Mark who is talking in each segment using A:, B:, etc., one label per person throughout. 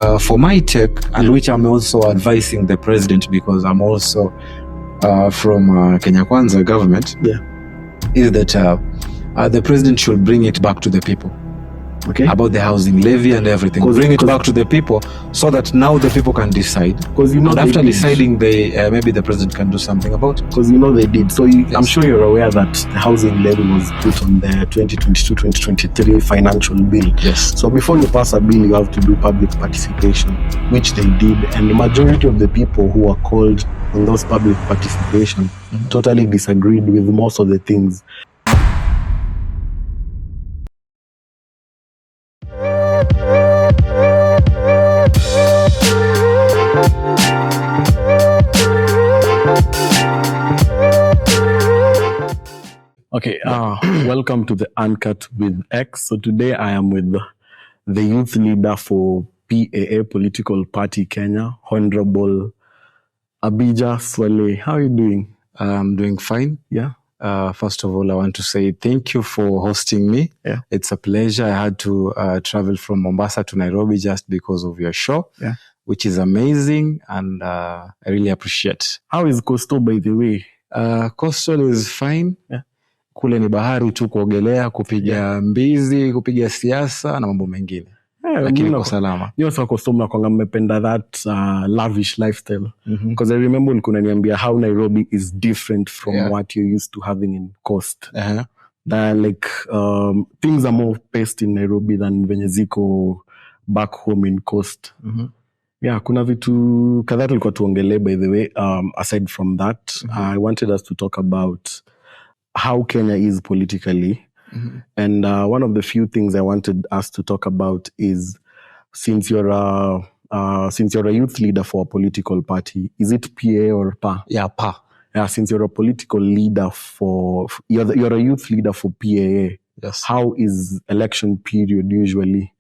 A: For my take, and which I'm also advising the president because I'm also from Kenya Kwanza government, is that the president should bring it back to the people. Okay. About the housing levy and everything. Bring it back to the people so that now the people can decide. Because and after deciding, maybe the president can do something about it.
B: Because they did. So I'm sure you're aware that the housing levy was put on the 2022-2023 financial bill.
A: Yes.
B: So before you pass a bill, you have to do public participation, which they did. And the majority of the people who are called on those public participation totally disagreed with most of the things. Okay, welcome to the Uncut with X. So today I am with the youth leader for PAA Political Party Kenya, Honorable Abijah Swale. How are you doing?
A: I'm doing fine.
B: Yeah.
A: First of all, I want to say thank you for hosting me.
B: Yeah.
A: It's a pleasure. I had to travel from Mombasa to Nairobi just because of your show, which is amazing, and I really appreciate.
B: How is Coastal, by the way?
A: Coastal is fine.
B: Yeah.
A: Kule ni bahari tu, kuogelea, kupiga mbizi, kupiga siasa na mambo mengine. Lakini kwa salama.
B: Yo sa Coastal mnakuanga mmependa that lavish lifestyle. Because I remember ulikuwa unaniambia how Nairobi is different from what you're used to having in Coast. That like things are more paced in Nairobi than venye ziko back home in Coast. Yeah, kuna vitu kadhaa tulikuwa tuongelee, by the way. Aside from that, I wanted us to talk about how Kenya is politically. And one of the few things I wanted us to talk about is, since you're a youth leader for a political party, is it PA or PA?
A: Yeah, PA.
B: Yeah, since you're a political leader you're a youth leader for PAA.
A: Yes.
B: How is election period usually?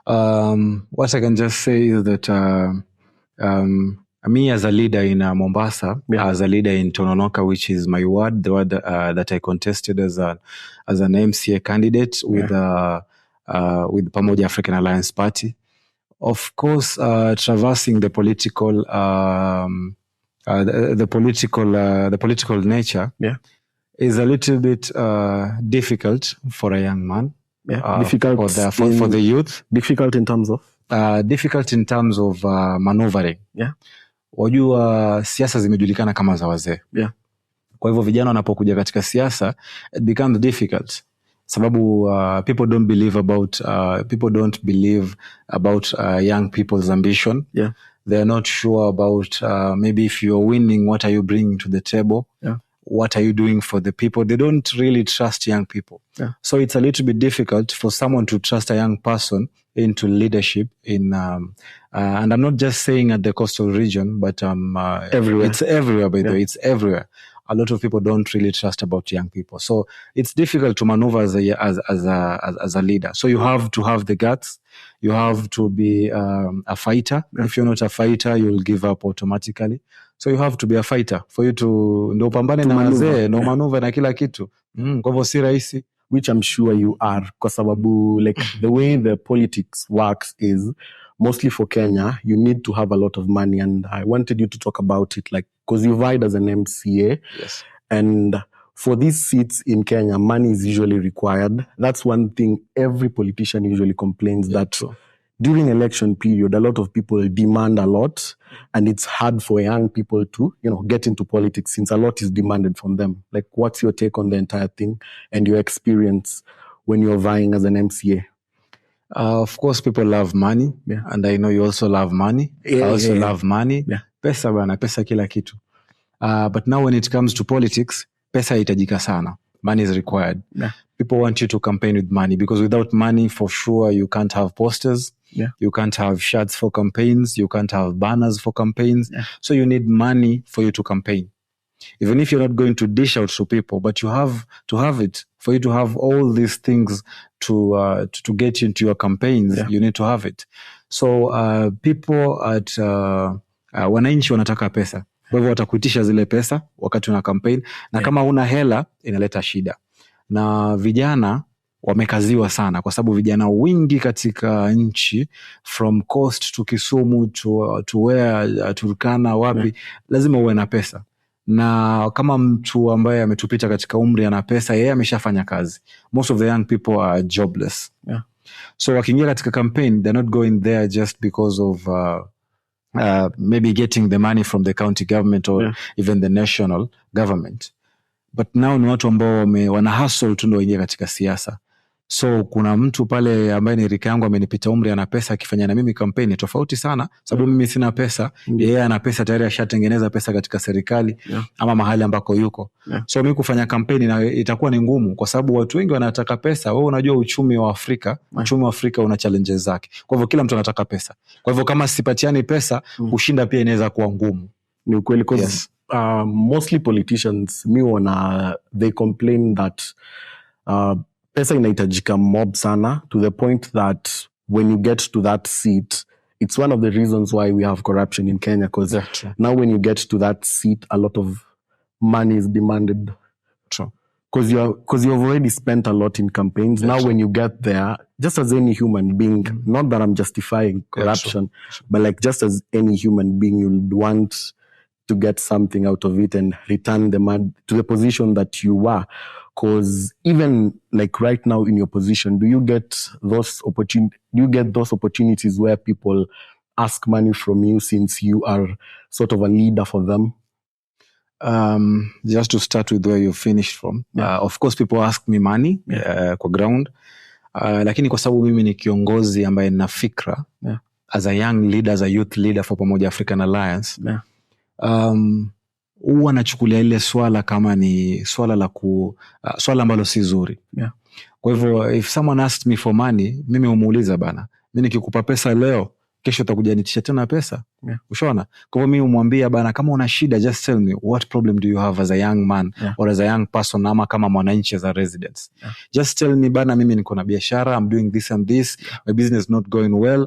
A: What I can just say is that me as a leader in Mombasa, as a leader in Tononoka, which is my ward, the ward that I contested as an MCA candidate with Pamoja African Alliance Party. Of course, traversing the political nature is a little bit difficult for a young man.
B: Difficult
A: for the youth.
B: Difficult in terms of?
A: Difficult in terms of maneuvering. Wajua siasa zimejulikana kama za wazee. Kwa hivyo vijana wanapokuja katika siasa, it becomes difficult. Sababu people don't believe about young people's ambition. They are not sure about maybe if you're winning, what are you bringing to the table? What are you doing for the people? They don't really trust young people. So it's a little bit difficult for someone to trust a young person into leadership and I'm not just saying at the coastal region, but
B: everywhere.
A: It's everywhere, by the way. It's everywhere. A lot of people don't really trust about young people. So it's difficult to maneuver as a leader. So you have to have the guts. You have to be a fighter. If you're not a fighter, you'll give up automatically. So you have to be a fighter for you to ndo pambane na wazee, ndo maneuver na kila kitu. Kwa hivyo si rahisi.
B: Which I'm sure you are, kwa sababu like the way the politics works is mostly for Kenya, you need to have a lot of money, and I wanted you to talk about it, like, because you vied as an MCA.
A: Yes.
B: And for these seats in Kenya, money is usually required. That's one thing every politician usually complains, that during election period, a lot of people demand a lot, and it's hard for young people to, get into politics since a lot is demanded from them. Like, what's your take on the entire thing and your experience when you're vying as an MCA?
A: Of course, people love money, and I know you also love money. I also love money. Pesa bana, pesa kila kitu. But now when it comes to politics, pesa itajika sana. Money is required. People want you to campaign with money, because without money, for sure, you can't have posters. You can't have shirts for campaigns. You can't have banners for campaigns. So you need money for you to campaign. Even if you're not going to dish out to people, but you have to have it. For you to have all these things to get into your campaigns, you need to have it. So people at wananchi wanataka pesa. Kwa hivyo watakuitisha zile pesa wakati una campaign, na kama una hela inaleta shida. Na vijana wamekaziwa sana, kwa sababu vijana wingi katika nchi from Coast to Kisumu to where Turkana wapi, lazima uwe na pesa, na kama mtu ambaye ametupita katika umri ana pesa, yeye ameshafanya kazi. Most of the young people are jobless. So wakiingia katika campaign, they're not going there just because of maybe getting the money from the county government or even the national government, but now ni watu ambao wana hustle tu ndio waingia katika siasa. So kuna mtu pale ambaye ni rika yangu amenipita umri ana pesa akifanya na mimi kampeni tofauti sana, sababu mimi sina pesa, yeye ana pesa tayari, ashatengeneza pesa katika serikali ama mahali ambako yuko. So mimi kufanya kampeni na itakuwa ni ngumu, kwa sababu watu wengi wanataka pesa. Wewe unajua uchumi wa Afrika, uchumi wa Afrika una challenges zake. Kwa hivyo kila mtu anataka pesa. Kwa hivyo kama sipatiani pesa, kushinda pia inaweza kuwa ngumu.
B: Ni ukweli, because mostly politicians, they complain that pesa inahitajika mob sana, to the point that when you get to that seat, it's one of the reasons why we have corruption in Kenya, because now when you get to that seat, a lot of money is demanded.
A: True.
B: Because you've already spent a lot in campaigns. Now when you get there, just as any human being, not that I'm justifying corruption, but like just as any human being, you'd want to get something out of it and return the money to the position that you were. Because even like right now in your position, do you get those opportunities where people ask money from you since you are sort of a leader for them?
A: Just to start with where you finished from, of course people ask me money kwa ground, lakini kwa sababu mimi ni kiongozi ambaye nina fikra as a young leader, as a youth leader for Pamoja African Alliance, huwa nachukulia ile swala kama ni swala la swala ambalo si zuri. Kwa hivyo if someone asked me for money, mimi umuuliza bana, mimi nikikupa pesa leo, kesho utakuja nitisha tena pesa? Ushaona? Kwa hivyo mimi umwambia bana, kama una shida, just tell me what problem do you have as a young man or as a young person, ama kama mwananchi as a resident. Just tell me bana, mimi niko na biashara, I'm doing this and this, my business not going well,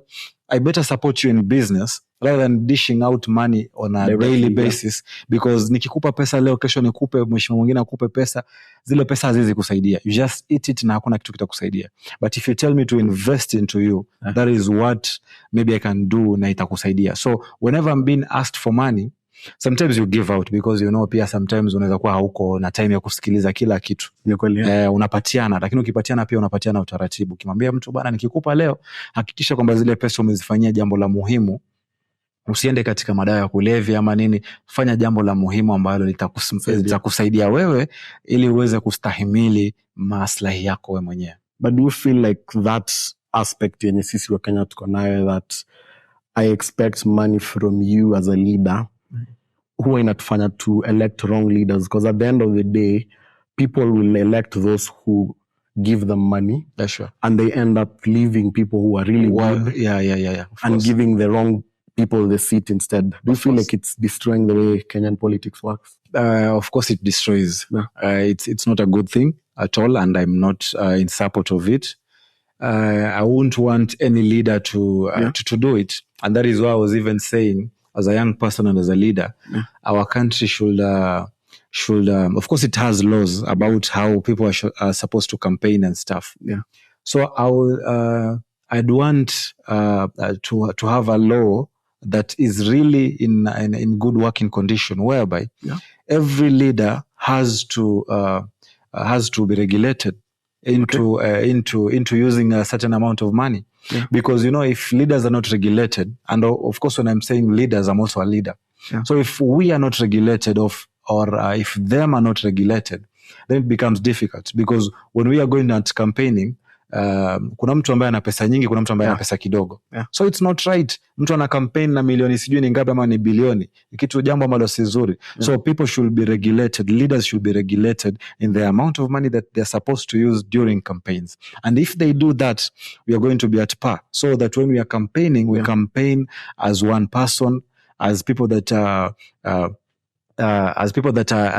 A: I better support you in business rather than dishing out money on a daily basis, because nikikupa pesa leo, kesho nikupe, mheshimiwa mwingine akupe pesa, zile pesa hazizi kusaidia. You just eat it na hakuna kitu kitakusaidia. But if you tell me to invest into you, that is what maybe I can do na itakusaidia. So whenever I'm being asked for money, sometimes you give out, because you know pia sometimes unaweza kuwa hauko na time ya kusikiliza kila kitu. Unapatiana, lakini ukipatiana pia unapatiana utaratibu. Ukimwambia mtu bana, nikikupa leo, hakikisha kwamba zile pesa umezifanyia jambo la muhimu. Usiende katika madawa ya kulevya ama nini. Fanya jambo la muhimu ambalo litakusaidia wewe ili uweze kustahimili maslahi yako wewe mwenyewe.
B: But do you feel like that aspect yenye sisi wa Kenya tuko nayo, that I expect money from you as a leader, huwa inatufanya to elect wrong leaders? Because at the end of the day, people will elect those who give them money. And they end up leaving people who are really good and giving the wrong people the seat instead. Do you feel like it's destroying the way Kenyan politics works?
A: Of course it destroys. It's not a good thing at all, and I'm not in support of it. I wouldn't want any leader to do it, and that is why I was even saying, as a young person and as a leader, our country should of course it has laws about how people are supposed to campaign and stuff. So I'd want to have a law that is really in good working condition, whereby every leader has to be regulated into using a certain amount of money. Because you know, if leaders are not regulated, and of course when I'm saying leaders, I'm also a leader. So if we are not regulated, or if them are not regulated, then it becomes difficult. Because when we are going at campaigning, kuna mtu ambaye ana pesa nyingi, kuna mtu ambaye ana pesa kidogo. So it's not right. Mtu ana campaign na milioni sijui ni ngapi ama ni bilioni, kitu jambo ambalo si zuri. So people should be regulated, leaders should be regulated in the amount of money that they're supposed to use during campaigns. And if they do that, we are going to be at par, so that when we are campaigning, we campaign as one person, as people that are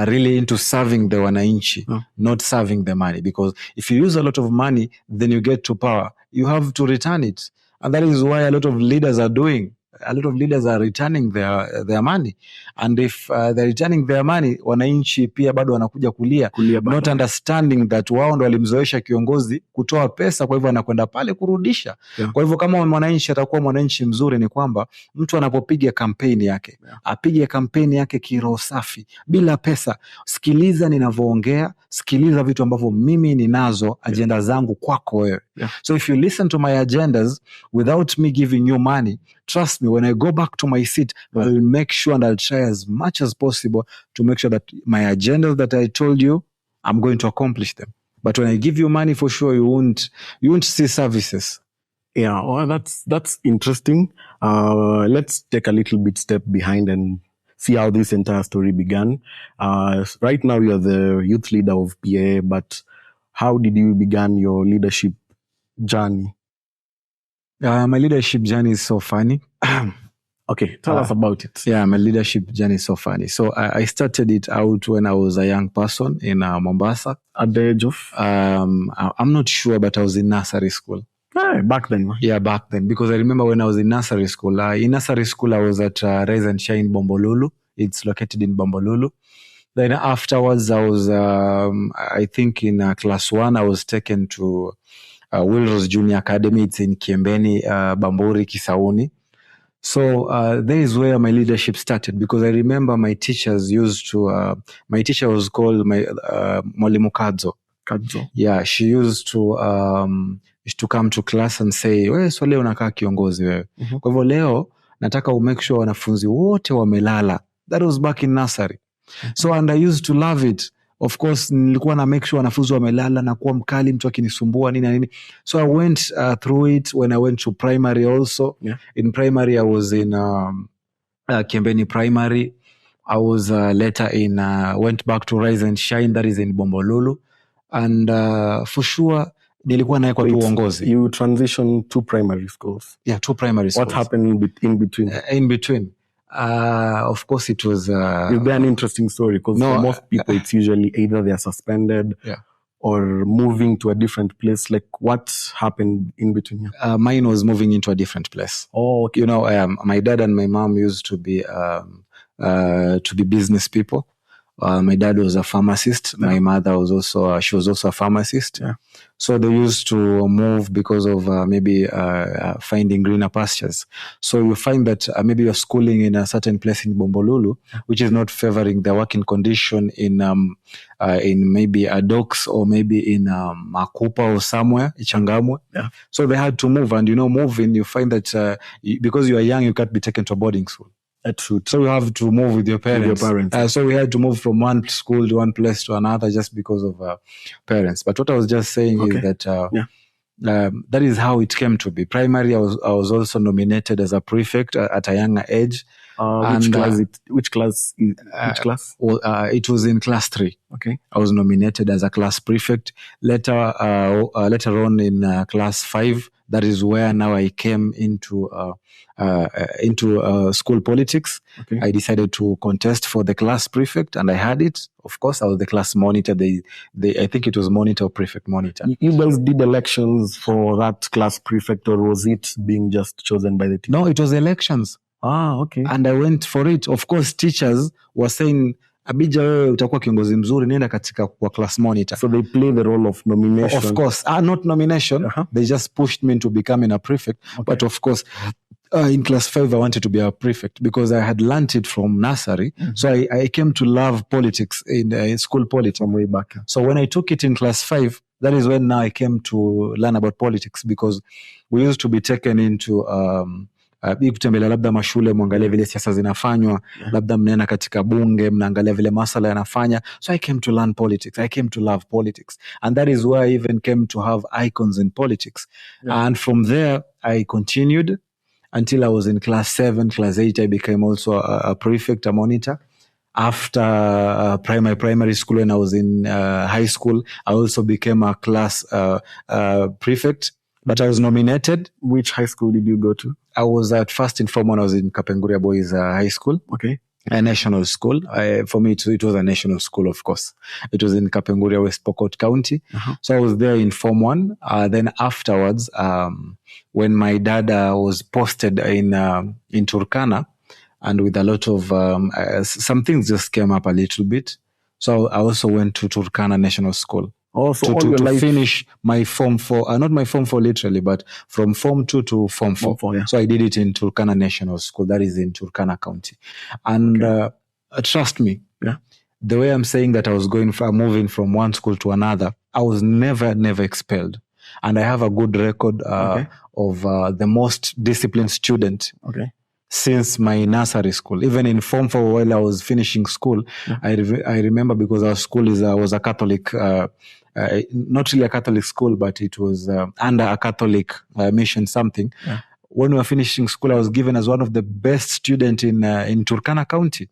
A: really into serving the wananchi, not serving the money. Because if you use a lot of money, then you get to power, you have to return it. And that is why a lot of leaders are doing a lot of leaders are returning their money, and if they're returning their money, wananchi pia bado wanakuja kulia not understanding that wao ndo walimzoesha kiongozi kutoa pesa, kwa hivyo anakwenda pale kurudisha. Kwa hivyo kama mwananchi atakuwa mwananchi mzuri, ni kwamba mtu anapopiga kampeni yake apige kampeni yake kiroho safi, bila pesa. Sikiliza ninavyoongea, sikiliza vitu ambavyo mimi ninazo, agenda zangu kwako wewe. So if you listen to my agendas without me giving you money, trust me, when I go back to my seat, I'll make sure and I'll try as much as possible to make sure that my agendas that I told you, I'm going to accomplish them. But when I give you money, for sure you won't see services.
B: Yeah, well, that's interesting. Let's take a little bit step behind and see how this entire story began. Right now you're the youth leader of PA, but how did you begin your leadership journey?
A: My leadership journey is so funny.
B: Okay, tell us about it.
A: Yeah, my leadership journey is so funny. So I started it out when I was a young person in Mombasa.
B: At the age of?
A: I'm not sure, but I was in nursery school.
B: Back then?
A: Yeah, back then. Because I remember when I was in nursery school. I was at Rise and Shine Bombolulu. It's located in Bombolulu. Then afterwards, I was, I think in class 1, I was taken to Wilrose Junior Academy. It's in Kiembeni, Bamburi, Kisauni. So there is where my leadership started, because I remember my teachers used to, my teacher was called Mwalimu Kadzo. Yeah, she used to come to class and say, wewe so leo unakaa kiongozi wewe. Kwa hivyo leo nataka umake sure wanafunzi wote wamelala. That was back in nursery. So and I used to love it. Of course nilikuwa na make sure wanafunzi wamelala na kuwa mkali, mtu akinisumbua nini na nini. So I went through it when I went to primary also. In primary I was in Kiembeni Primary. I was later in went back to Rise and Shine, that is in Bombolulu. And for sure nilikuwa naekwa tu uongozi.
B: You transitioned to primary schools?
A: Yeah, 2 primary schools.
B: What happened in between?
A: In between, of course it was...
B: Is there an interesting story? Because for most people it's usually either they are suspended or moving to a different place. Like what happened in between here?
A: Mine was moving into a different place.
B: Oh, okay.
A: You know, my dad and my mom used to be business people. My dad was a pharmacist. My mother was also, she was also a pharmacist. So they used to move because of maybe finding greener pastures. So you find that maybe you're schooling in a certain place in Bombolulu, which is not favoring the working condition in maybe a docks or maybe in Makupa or somewhere, Ichangamwe. So they had to move, and you know, moving, you find that because you are young, you can't be taken to a boarding school. So you have to move with your parents. So we had to move from one school to one place to another just because of parents. But what I was just saying is that that is how it came to be. Primary, I was also nominated as a prefect at a younger age.
B: Which class?
A: It was in class 3.
B: Okay.
A: I was nominated as a class prefect. Later on in class 5, that is where now I came into school politics. Okay. I decided to contest for the class prefect, and I had it. Of course, I was the class monitor. I think it was monitor or prefect monitor.
B: You guys did elections for that class prefect, or was it being just chosen by the team?
A: No, it was elections.
B: Okay.
A: And I went for it. Of course, teachers were saying, Abija, wewe utakuwa kiongozi mzuri, nenda katika kwa class monitor.
B: So they play the role of nomination.
A: Of course, not nomination. They just pushed me into becoming a prefect. Okay. But of course, in class 5, I wanted to be a prefect because I had learned it from nursery. So I came to love politics in school politics from way back. So when I took it in class 5, that is when now I came to learn about politics, because we used to be taken into kutembelea labda mashule, muangalia vile siasa zinafanywa, labda mnaenda katika bunge, mnaangalia vile masala yanafanya. So I came to learn politics. I came to love politics. And that is where I even came to have icons in politics. And from there, I continued until I was in class 7, class 8, I became also a prefect, a monitor. After primary school, when I was in high school, I also became a class prefect. But I was nominated.
B: Which high school did you go to?
A: I was at first in Form 1, I was in Kapenguria Boys High School.
B: Okay.
A: a national school. For me, it was a national school, of course. It was in Kapenguria, West Pokot County. So I was there in Form 1. Then afterwards, when my dad was posted in Turkana, and with a lot of some things just came up a little bit. So I also went to Turkana National School.
B: Oh, so to
A: finish my Form 4, not my Form 4 literally, but from Form 2 to Form 4.
B: Yeah.
A: So I did it in Turkana National School, that is in Turkana County. And trust me, the way I'm saying that I was moving from one school to another, I was never expelled. And I have a good record of the most disciplined student. Since my nursery school, even in Form 4 while I was finishing school, I remember, because our school was a Catholic, not really a Catholic school, but it was under a Catholic mission something. When we were finishing school, I was given as one of the best students in Turkana County.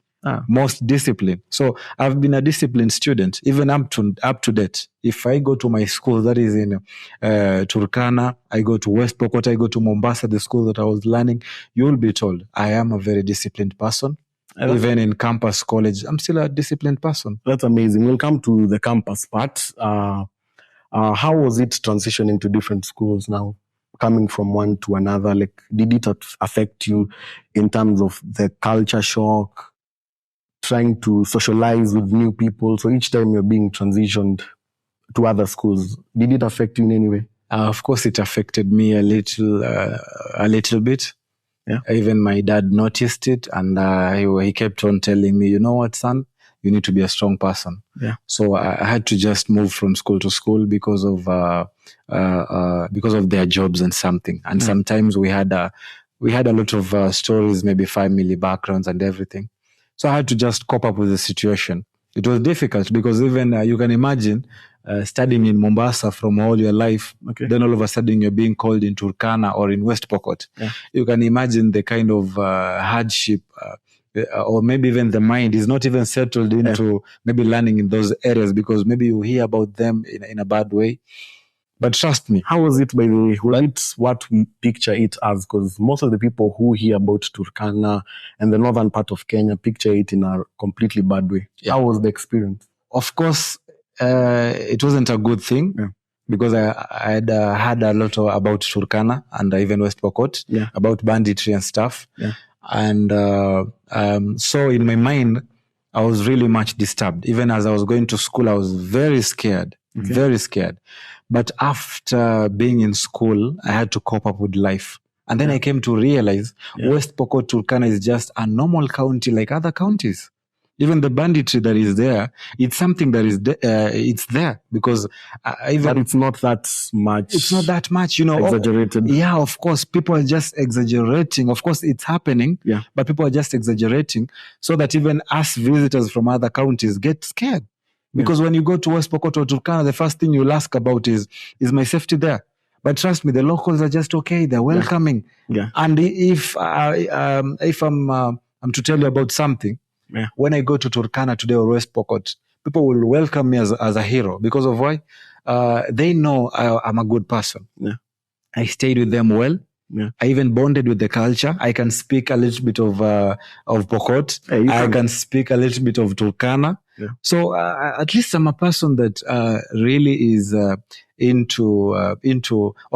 A: Most disciplined. So I've been a disciplined student, even up to date. If I go to my school that is in Turkana, I go to West Pokot, I go to Mombasa, the school that I was learning, you will be told I am a very disciplined person. Even in campus college, I'm still a disciplined person.
B: That's amazing. We'll come to the campus part. How was it transitioning to different schools now? Coming from one to another, like, did it affect you in terms of the culture shock? Trying to socialize with new people. So each time you're being transitioned to other schools, did it affect you in any way?
A: Of course, it affected me a little bit. Even my dad noticed it, and he kept on telling me, you know what, son, you need to be a strong person. So I had to just move from school to school because of their jobs and something. And sometimes we had a lot of stories, maybe family backgrounds and everything. So I had to just cope up with the situation. It was difficult because even you can imagine studying in Mombasa from all your life, then all of a sudden you're being called in Turkana or in West Pokot. You can imagine the kind of hardship, or maybe even the mind is not even settled into maybe learning in those areas, because maybe you hear about them in a bad way. But trust me.
B: How was it, by the way? Was it what we picture it as? Because most of the people who hear about Turkana and the northern part of Kenya picture it in a completely bad way. How was the experience?
A: Of course, it wasn't a good thing, because I had heard a lot about Turkana and even West Pokot, about banditry and stuff. And so in my mind, I was really much disturbed. Even as I was going to school, I was very scared, very scared. But after being in school, I had to cope up with life. And then I came to realize West Pokot Turkana is just a normal county like other counties. Even the banditry that is there, it's something that is it's there, because
B: but it's not that much.
A: It's not that much,
B: exaggerated.
A: Of course, people are just exaggerating. Of course, it's happening, but people are just exaggerating, so that even us visitors from other counties get scared. Because when you go to West Pokot or Turkana, the first thing you'll ask about is my safety there? But trust me, the locals are just okay. They're welcoming. And if I'm to tell you about something, when I go to Turkana today or West Pokot, people will welcome me as a hero. Because of why? They know I'm a good person. I stayed with them well. I even bonded with the culture. I can speak a little bit of Pokot. I can speak a little bit of Turkana. So at least I'm a person that really is into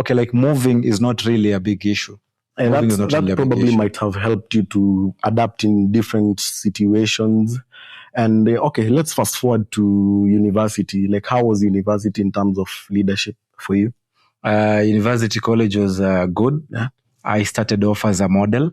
A: like moving is not really a big issue.
B: And that probably might have helped you to adapt in different situations. And let's fast forward to university. Like, how was university in terms of leadership for you?
A: University college was good. I started off as a model.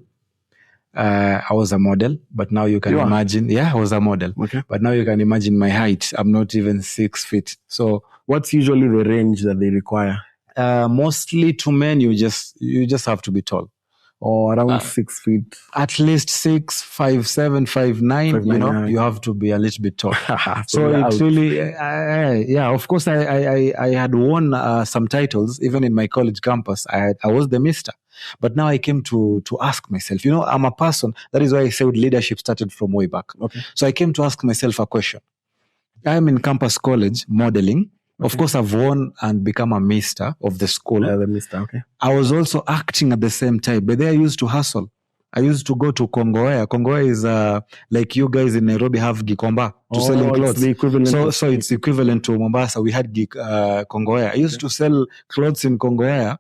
A: I was a model, but now you can imagine. I was a model. But now you can imagine my height. I'm not even 6 feet. So
B: what's usually the range that they require?
A: Mostly to men, you just have to be tall.
B: Or around 6 feet.
A: At least 6, 5, 7, 5, 9. You have to be a little bit tall. So it really, of course, I had won some titles, even in my college campus. I was the Mister. But now I came to ask myself, I'm a person. That is why I said leadership started from way back. So I came to ask myself a question. I'm in campus college modeling. Of course, I've won and become a Mister of the school.
B: The Mister,
A: I was also acting at the same time, but they used to hustle. I used to go to Kongoea. Kongoea is like you guys in Nairobi have Gikomba to selling clothes.
B: It's the equivalent
A: so it's equivalent to Mombasa. We had Kongoea. I used to sell clothes in Kongoea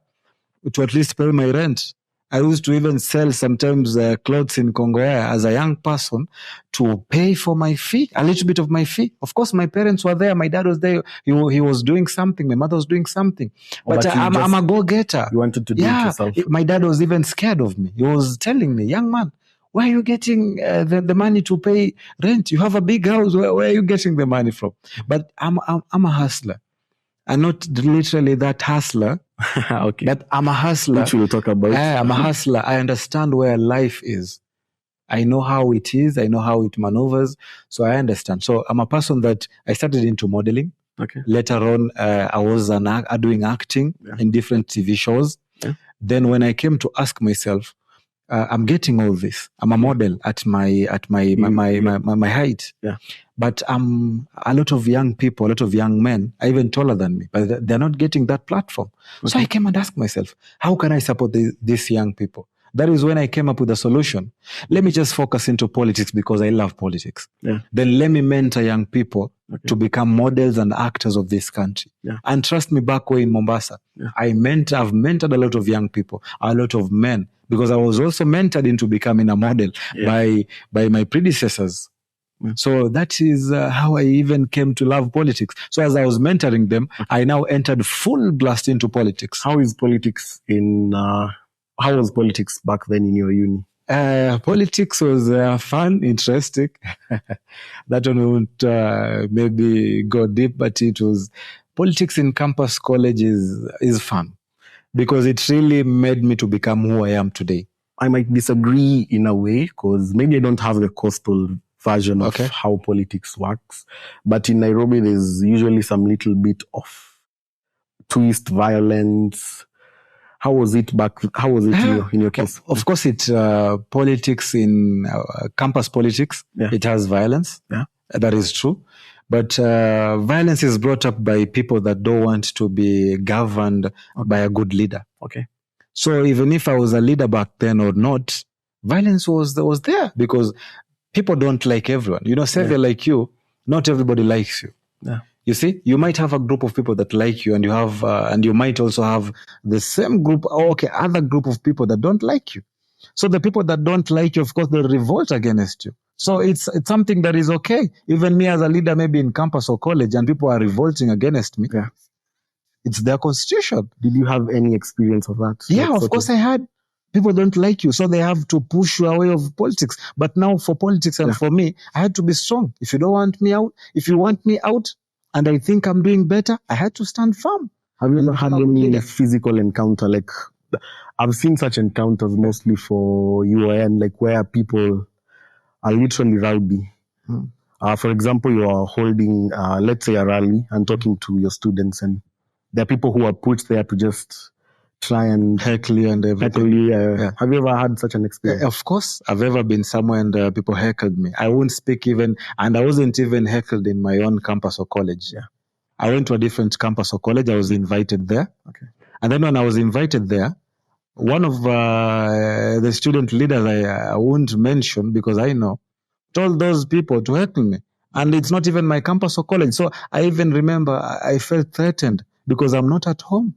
A: to at least pay my rent. I used to even sell sometimes clothes in Kongoea as a young person to pay for my fee, a little bit of my fee. Of course, my parents were there. My dad was there. He was doing something. My mother was doing something. But I'm a go-getter.
B: You wanted to do it yourself.
A: My dad was even scared of me. He was telling me, young man, where are you getting the money to pay rent? You have a big house. Where are you getting the money from? But I'm a hustler. I'm not literally that hustler.
B: Okay.
A: But I'm a hustler.
B: Which we'll talk about.
A: I'm a hustler. I understand where life is. I know how it is. I know how it maneuvers. So I understand. So I'm a person that I started into modeling.
B: Okay.
A: Later on, I was doing acting in different TV shows.
B: Yeah.
A: Then when I came to ask myself, I'm getting all this. I'm a model at my height.
B: Yeah.
A: But a lot of young people, a lot of young men are even taller than me, but they're not getting that platform. Okay. So I came and asked myself, how can I support these young people? That is when I came up with a solution. Let me just focus into politics because I love politics.
B: Yeah.
A: Then let me mentor young people to become models and actors of this country.
B: Yeah.
A: And trust me, back way in Mombasa, I've mentored a lot of young people, a lot of men, because I was also mentored into becoming a model by my predecessors. Yeah. So that is how I even came to love politics. So as I was mentoring them, I now entered full blast into politics.
B: How was politics back then in your uni?
A: Politics was fun, interesting. That one won't maybe go deep, but it was politics in campus college is fun because it really made me to become who I am today.
B: I might disagree in a way because maybe I don't have the coastal version of how politics works. But in Nairobi, there's usually some little bit of twist, violence. How was it in your case?
A: Of course, politics in campus politics. Yeah. It has violence.
B: Yeah.
A: That is true. But violence is brought up by people that don't want to be governed by a good leader.
B: Okay.
A: So even if I was a leader back then or not, violence was there because people don't like everyone. Xavier, like you, not everybody likes you.
B: Yeah.
A: You see, you might have a group of people that like you, and you have, and you might also have the same group, other group of people that don't like you. So the people that don't like you, of course, they'll revolt against you. So it's something that is okay. Even me as a leader, maybe in campus or college, and people are revolting against me.
B: Yeah.
A: It's their constitution.
B: Did you have any experience of that?
A: Yeah, of course I had. People don't like you, so they have to push you away of politics. But now for politics and for me, I had to be strong. If you don't want me out, if you want me out, and I think I'm doing better, I had to stand firm.
B: Have you ever had any physical encounter? Like, I've seen such encounters mostly for UIN, like where people are literally rowdy. For example, you are holding, let's say, a rally and talking to your students, and there are people who are put there to just try and
A: heckle you and everything.
B: Have you ever had such an experience?
A: Of course. I've ever been somewhere and people heckled me. I won't speak even, and I wasn't even heckled in my own campus or college.
B: Yeah.
A: I went to a different campus or college. I was invited there.
B: Okay.
A: And then when I was invited there, one of the student leaders, I won't mention because I know, told those people to heckle me. And it's not even my campus or college. So I even remember I felt threatened because I'm not at home.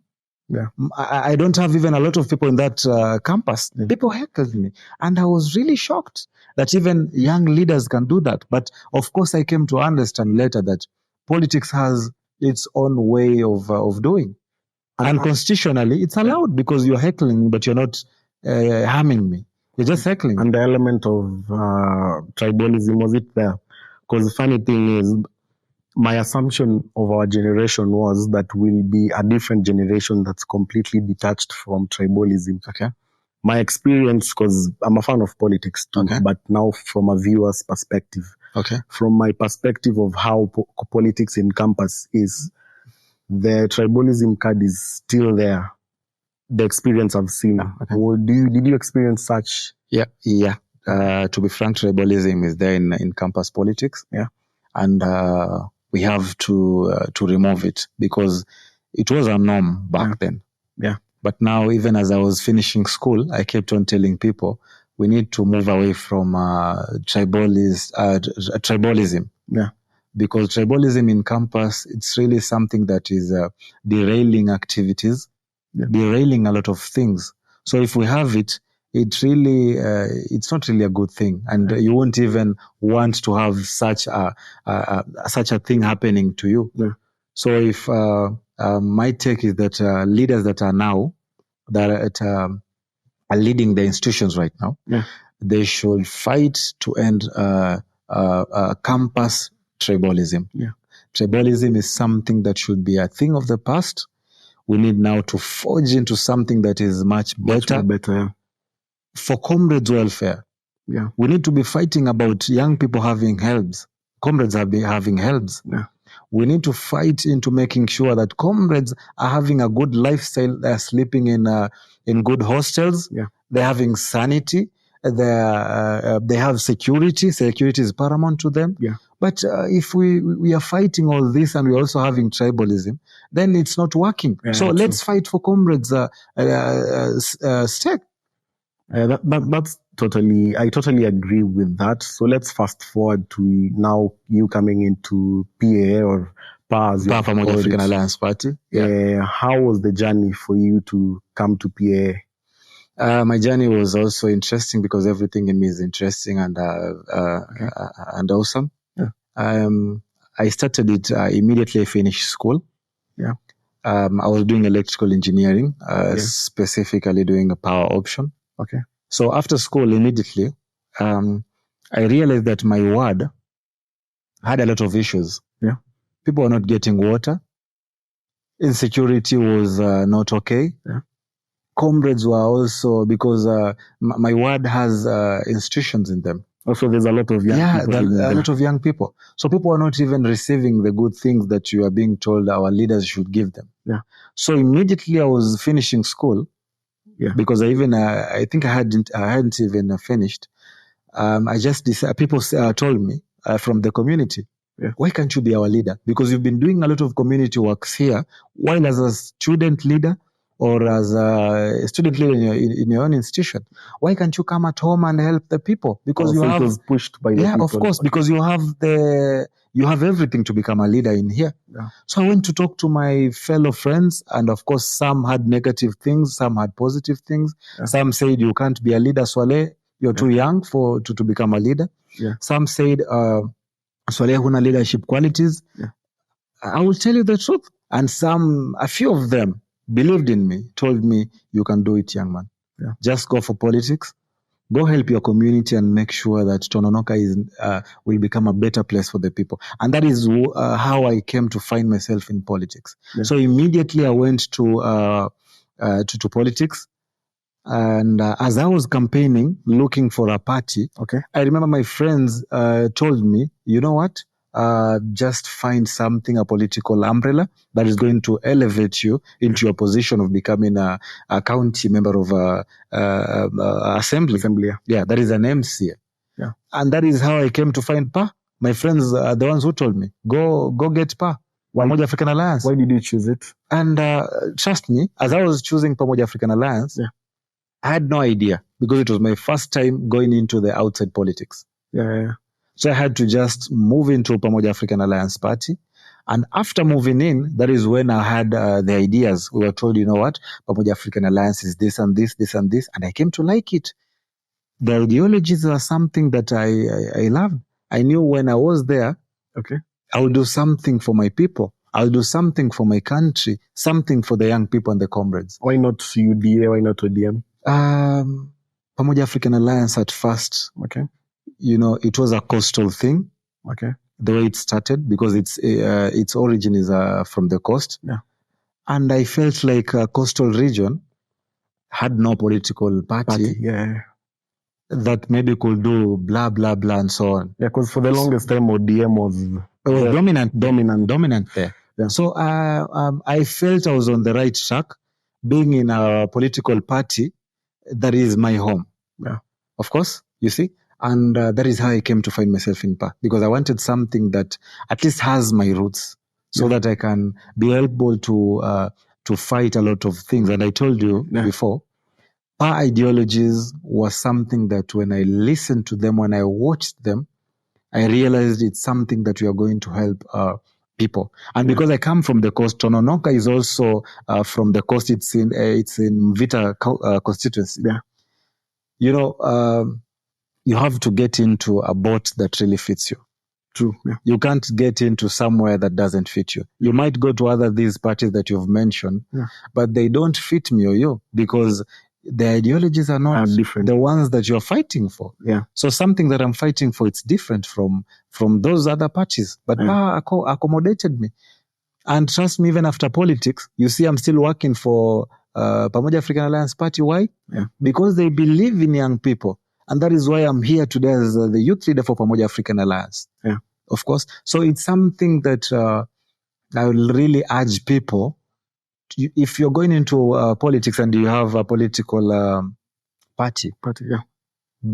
B: Yeah.
A: I don't have even a lot of people in that campus. Yeah. People heckled me. And I was really shocked that even young leaders can do that. But of course, I came to understand later that politics has its own way of doing. And constitutionally, it's allowed because you're heckling me, but you're not harming me. You're just heckling.
B: And the element of tribalism, was it there? Because the funny thing is, my assumption of our generation was that we'll be a different generation that's completely detached from tribalism.
A: Okay.
B: My experience, because I'm a fan of politics too, but now from a viewer's perspective.
A: Okay.
B: From my perspective of how politics in campus is, the tribalism card is still there. The experience I've seen. Okay. Did you experience such?
A: Yeah. To be frank, tribalism is there in campus politics.
B: Yeah.
A: And we have to remove it because it was a norm back then.
B: Yeah.
A: But now, even as I was finishing school, I kept on telling people we need to move away from tribalism.
B: Yeah.
A: Because tribalism in campus, it's really something that is derailing activities, derailing a lot of things. So if we have it, it's not really a good thing, and you won't even want to have such a thing happening to you.
B: Yeah.
A: So if my take is that leaders that are now that are leading the institutions right now, they should fight to end campus tribalism.
B: Yeah.
A: Tribalism is something that should be a thing of the past. We need now to forge into something that is much better for comrades' welfare.
B: Yeah.
A: We need to be fighting about young people having helps, comrades having helps.
B: Yeah.
A: We need to fight into making sure that comrades are having a good lifestyle. They're sleeping in good hostels.
B: Yeah.
A: They're having sanity. They have security. Security is paramount to them.
B: Yeah.
A: But if we are fighting all this and we're also having tribalism, then it's not working.
B: Yeah,
A: so let's fight for comrades' stake.
B: That's I totally agree with that. So let's fast forward to now you coming into PA or PA as
A: PA, Pamoja African Alliance Party.
B: Yeah. How was the journey for you to come to PA?
A: My journey was also interesting because everything in me is interesting and awesome.
B: Yeah.
A: I started it immediately I finished school.
B: Yeah.
A: I was doing electrical engineering, specifically doing a power option.
B: Okay.
A: So after school, immediately, I realized that my ward had a lot of issues.
B: Yeah.
A: People were not getting water. Insecurity was not okay.
B: Yeah.
A: Comrades were also, because my ward has institutions in them.
B: Also, there's a lot of young people.
A: Yeah, a lot of young people. So people are not even receiving the good things that you are being told our leaders should give them.
B: Yeah.
A: So immediately I was finishing school.
B: Yeah.
A: Because I think I hadn't even finished. I just decided, people told me from the community, why can't you be our leader? Because you've been doing a lot of community works here, while as a student leader or as a student leader in your own institution, why can't you come at home and help the people? Because
B: it was pushed by the people.
A: Yeah, of course, because you have everything to become a leader in here.
B: Yeah.
A: So I went to talk to my fellow friends, and of course, some had negative things, some had positive things.
B: Yeah.
A: Some said, you can't be a leader, Swale, you're too young to become a leader.
B: Yeah.
A: Some said, Swale, huna leadership qualities.
B: Yeah.
A: I will tell you the truth. And a few of them believed in me, told me, you can do it, young man.
B: Yeah.
A: Just go for politics. Go help your community and make sure that Tononoka will become a better place for the people. And that is how I came to find myself in politics. Yeah. So immediately I went to politics. And as I was campaigning, looking for a party, I remember my friends told me, you know what? Just find something, a political umbrella that is going to elevate you into your position of becoming a county member of assembly. Yeah, that is an MC.
B: Yeah.
A: And that is how I came to find PA. My friends are the ones who told me, go get PA. Pamoja African Alliance.
B: Why did you choose it?
A: And trust me, as I was choosing Pamoja African Alliance, I had no idea, because it was my first time going into the outside politics.
B: Yeah.
A: So I had to just move into Pamoja African Alliance Party. And after moving in, that is when I had the ideas. We were told, you know what, Pamoja African Alliance is this and this, this and this. And I came to like it. The ideologies are something that I loved. I knew when I was there, I will do something for my people. I'll do something for my country, something for the young people and the comrades.
B: Why not UDA? Why not ODM?
A: Pamoja African Alliance at first.
B: Okay.
A: You know, it was a coastal thing.
B: Okay.
A: The way it started, because its origin is from the coast.
B: Yeah.
A: And I felt like a coastal region had no political party.
B: Yeah.
A: That maybe could do blah, blah, blah, and so on.
B: Yeah, because for the longest time, ODM was
A: dominant there. Yeah. So I felt I was on the right track, being in a political party that is my home.
B: Yeah.
A: Of course, you see. And that is how I came to find myself in PA, because I wanted something that at least has my roots, so that I can be able to fight a lot of things. And I told you before, PA ideologies was something that when I listened to them, when I watched them, I realized it's something that we are going to help people. And because I come from the coast, Tononoka is also from the coast. It's in Vita constituency.
B: Yeah.
A: You know, you have to get into a boat that really fits you.
B: True. Yeah.
A: You can't get into somewhere that doesn't fit you. You might go to these parties that you've mentioned, but they don't fit me or you, because the ideologies are not
B: different.
A: The ones that you're fighting for.
B: Yeah.
A: So something that I'm fighting for, it's different from those other parties. But power accommodated me. And trust me, even after politics, you see I'm still working for Pamoja African Alliance Party. Why?
B: Yeah.
A: Because they believe in young people. And that is why I'm here today as the youth leader for Pamoja African Alliance.
B: Yeah.
A: Of course. So it's something that I will really urge people. If you're going into politics and you have a political party,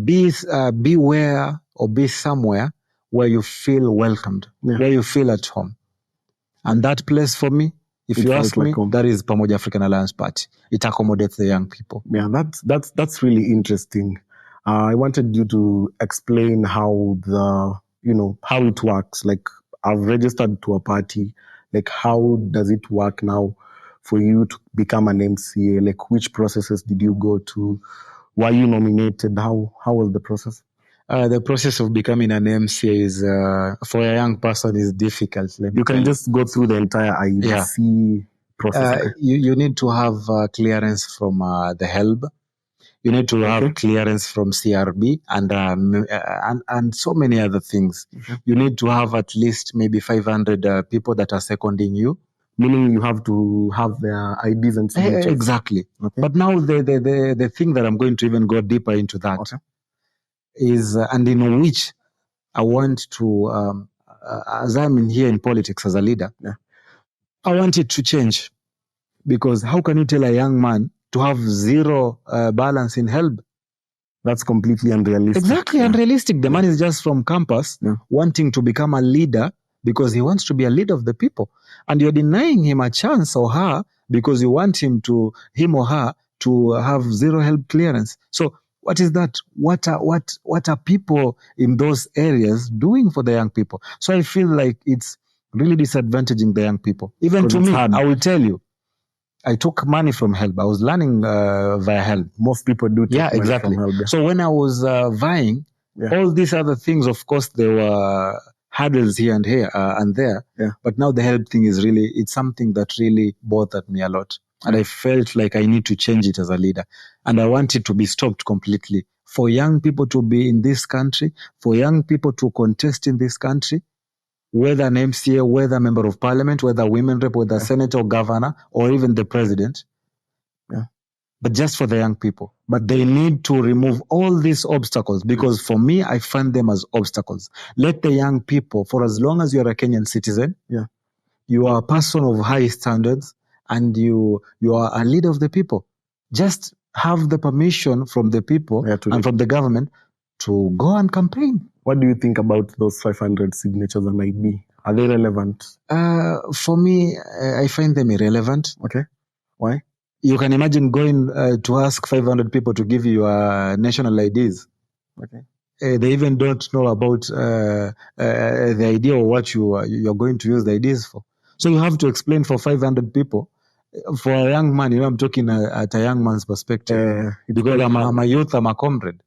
A: beware or be somewhere where you feel welcomed, where you feel at home. And that place for me, if you ask me, that is Pamoja African Alliance Party. It accommodates the young people.
B: Yeah, that's really interesting. I wanted you to explain how how it works. Like, I've registered to a party. Like, how does it work now for you to become an MCA? Like, which processes did you go to? Were you nominated? How was the process?
A: The process of becoming an MCA is, for a young person, is difficult.
B: You can just go through the entire IBC process.
A: You need to have clearance from the HELB. You need to have clearance from CRB and so many other things. You need to have at least maybe 500 people that are seconding you.
B: Meaning you have to have their IDs and signatures.
A: Exactly. Okay. But now the thing that I'm going to even go deeper into that is, and in which I want to, as I'm in here in politics as a leader, I want it to change. Because how can you tell a young man to have zero balance in HELB?
B: That's completely unrealistic.
A: Exactly, unrealistic. The man is just from campus wanting to become a leader because he wants to be a leader of the people. And you're denying him a chance, or her, because you want him or her to have zero HELB clearance. So what is that? What are people in those areas doing for the young people? So I feel like it's really disadvantaging the young people. Even to me, I will tell you, I took money from HELB. I was learning via HELB.
B: Most people do take money
A: exactly.
B: from HELB.
A: So when I was vying, all these other things, of course, there were hurdles here and there. But now the HELB thing is really, it's something that really bothered me a lot. And I felt like I need to change it as a leader. And I want it to be stopped completely. For young people to be in this country, for young people to contest in this country, whether an MCA, whether a member of parliament, whether a women rep, whether a senator or governor, or even the president. But just for the young people. But they need to remove all these obstacles, because for me, I find them as obstacles. Let the young people, for as long as you're a Kenyan citizen, you are a person of high standards, and you are a leader of the people. Just have the permission from the people and from the government to go and campaign.
B: What do you think about those 500 signatures on ID? Are they relevant?
A: For me, I find them irrelevant.
B: Okay. Why?
A: You can imagine going to ask 500 people to give you national IDs.
B: Okay.
A: They even don't know about the idea or what you're going to use the IDs for. So you have to explain for 500 people. For a young man, I'm talking at a young man's perspective. Because I'm a youth, I'm a comrade.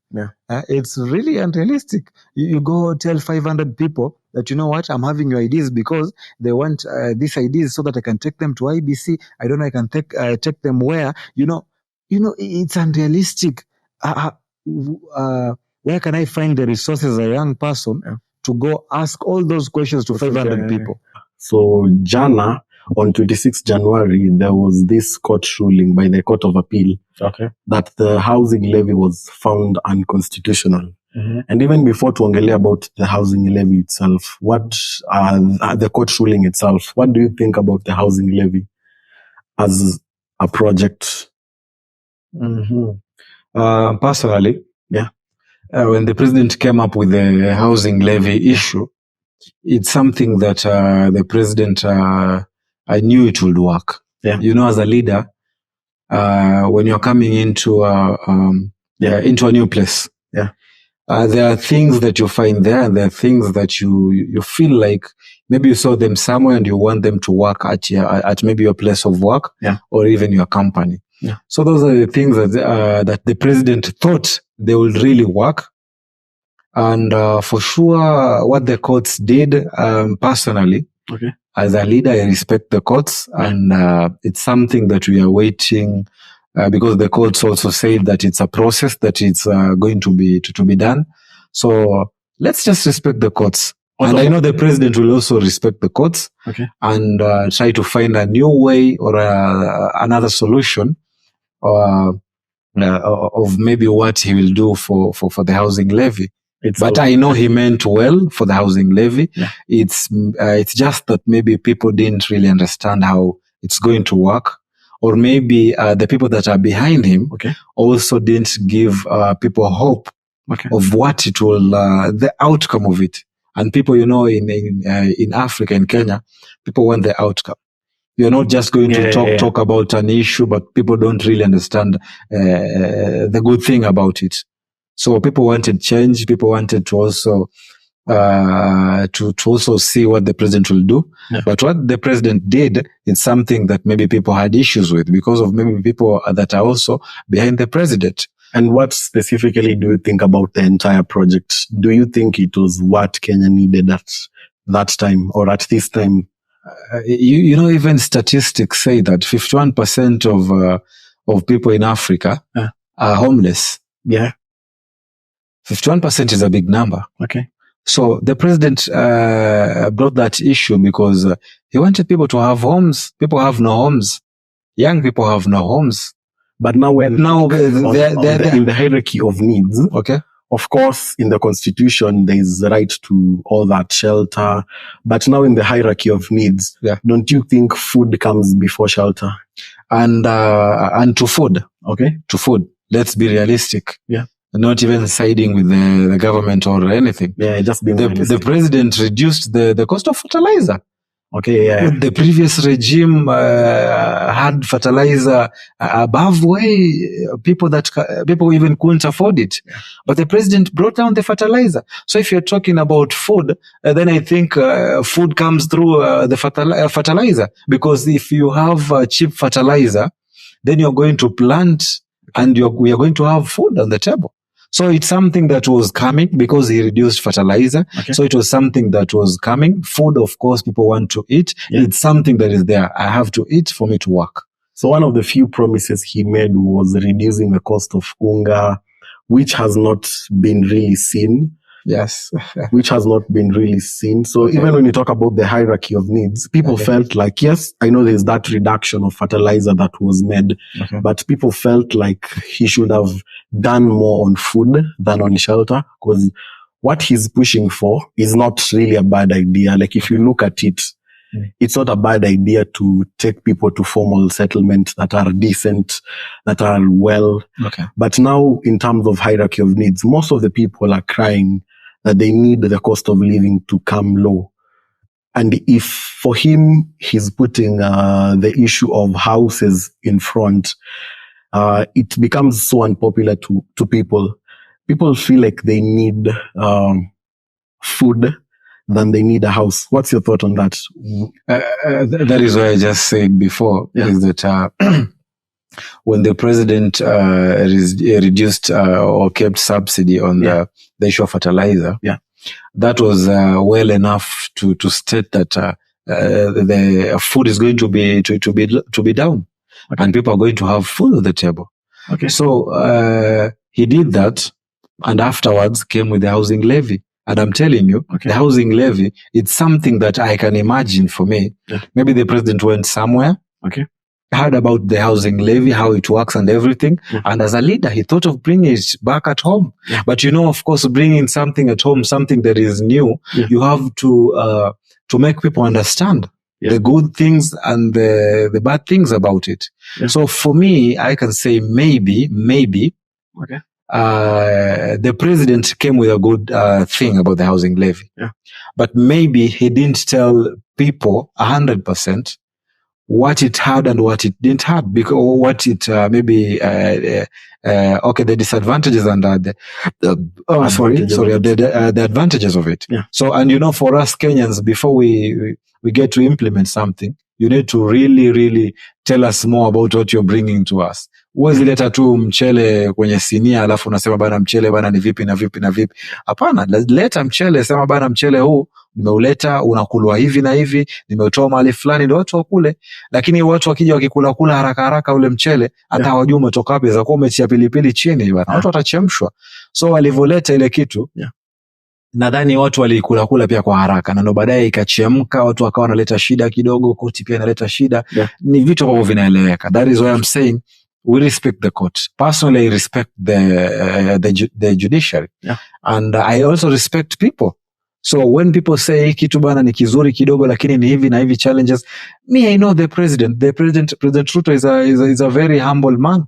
A: It's really unrealistic. You go tell 500 people that, you know what, I'm having your IDs because they want these IDs so that I can take them to IBC. I don't know, I can take them where. You know, it's unrealistic. Where can I find the resources as a young person to go ask all those questions to 500 people?
B: So, Jana, on 26 January, there was this court ruling by the Court of Appeal that the housing levy was found unconstitutional. And even before tuongelea about the housing levy itself, what the court ruling itself, what do you think about the housing levy as a project?
A: Personally, when the president came up with the housing levy issue, it's something that the president, I knew it would work. You know, as a leader, when you're coming into into a new place. There are things that you find there, and there are things that you feel like maybe you saw them somewhere and you want them to work at maybe your place of work, or even your company. So those are the things that the president thought they would really work. And for sure, what the courts did, personally, as a leader, I respect the courts, and it's something that we are waiting, because the courts also say that it's a process that it's going to be done. So let's just respect the courts. And I know the president will also respect the courts, and try to find a new way or another solution of maybe what he will do for the housing levy. But I know he meant well for the housing levy. It's just that maybe people didn't really understand how it's going to work, or maybe the people that are behind him also didn't give people hope of what it will, the outcome of it. And people, in Africa, in Kenya, people want the outcome. You're not just going to talk about an issue, but people don't really understand the good thing about it. So people wanted change. People wanted to also to also see what the president will do. But what the president did is something that maybe people had issues with, because of maybe people that are also behind the president.
B: And what specifically do you think about the entire project? Do you think it was what Kenya needed at that time, or at this time?
A: Even statistics say that 51% of people in Africa are homeless. 51% is a big number. So the president brought that issue because he wanted people to have homes. People have no homes. Young people have no homes.
B: But now they're in the hierarchy of needs. Of course, in the constitution, there is the right to all that shelter. But now in the hierarchy of needs, don't you think food comes before shelter?
A: And to food. To food. Let's be realistic. Not even siding with the government or anything.
B: Just being realistic.
A: The president reduced the cost of fertilizer. The previous regime had fertilizer above way people even couldn't afford it. But the president brought down the fertilizer. So if you're talking about food, then I think food comes through the fertilizer. Because if you have cheap fertilizer, then you're going to plant and we are going to have food on the table. So it's something that was coming because he reduced fertilizer. So it was something that was coming. Food, of course, people want to eat. It's something that is there. I have to eat for me to work.
B: So one of the few promises he made was reducing the cost of unga, which has not been really seen. Which has not been really seen. So even when you talk about the hierarchy of needs, people felt like, yes, I know there's that reduction of fertilizer that was made, but people felt like he should have done more on food than on shelter, because what he's pushing for is not really a bad idea. Like if you look at it, it's not a bad idea to take people to formal settlements that are decent, that are well. But now in terms of hierarchy of needs, most of the people are crying that they need the cost of living to come low. And if for him, he's putting the issue of houses in front, it becomes so unpopular to people. People feel like they need food than they need a house. What's your thought on that?
A: That is what I just said before, is that when the president reduced or kept subsidy on the issue of fertilizer, that was well enough to state that the food is going to be down, and people are going to have food on the table. So he did that, and afterwards came with the housing levy. And I'm telling you, the housing levy, it's something that I can imagine for me. Maybe the president went somewhere, heard about the housing levy, how it works and everything. And as a leader, he thought of bringing it back at home. But of course, bringing something at home, something that is new, you have to make people understand the good things and the bad things about it. So for me, I can say maybe, the president came with a good thing about the housing levy. But maybe he didn't tell people 100% what it had and what it didn't have, because what it maybe okay, the disadvantages and the advantages of it.
B: Yeah.
A: So, and for us Kenyans, before we get to implement something, you need to really tell us more about what you're bringing to us. Huwezi leta tu mchele kwenye sinia alafu unasema bana mchele bana ni vipi na vipi na vipi. Hapana, leta mchele, sema bana mchele huu nimeuleta unakulwa hivi na hivi, nimeutoa mahali fulani ndio watu wakule. Lakini watu wakija wakikula haraka ule mchele hata hawajui umetoka wapi, za kuwa umetia pilipili chini bana, watu watachemshwa. So walivoleta ile kitu, nadhani watu walikula pia kwa haraka, na ndo baadaye ikachemka, watu wakawa wanaleta shida kidogo, koti pia inaleta shida. Ni vitu ambavyo vinaeleweka. That is why I'm saying we respect the court. Personally, I respect the judiciary. And I also respect people. So when people say kitu bana ni kizuri kidogo lakini ni hivi na hivi challenges, me I know the president. President Ruto is a very humble man.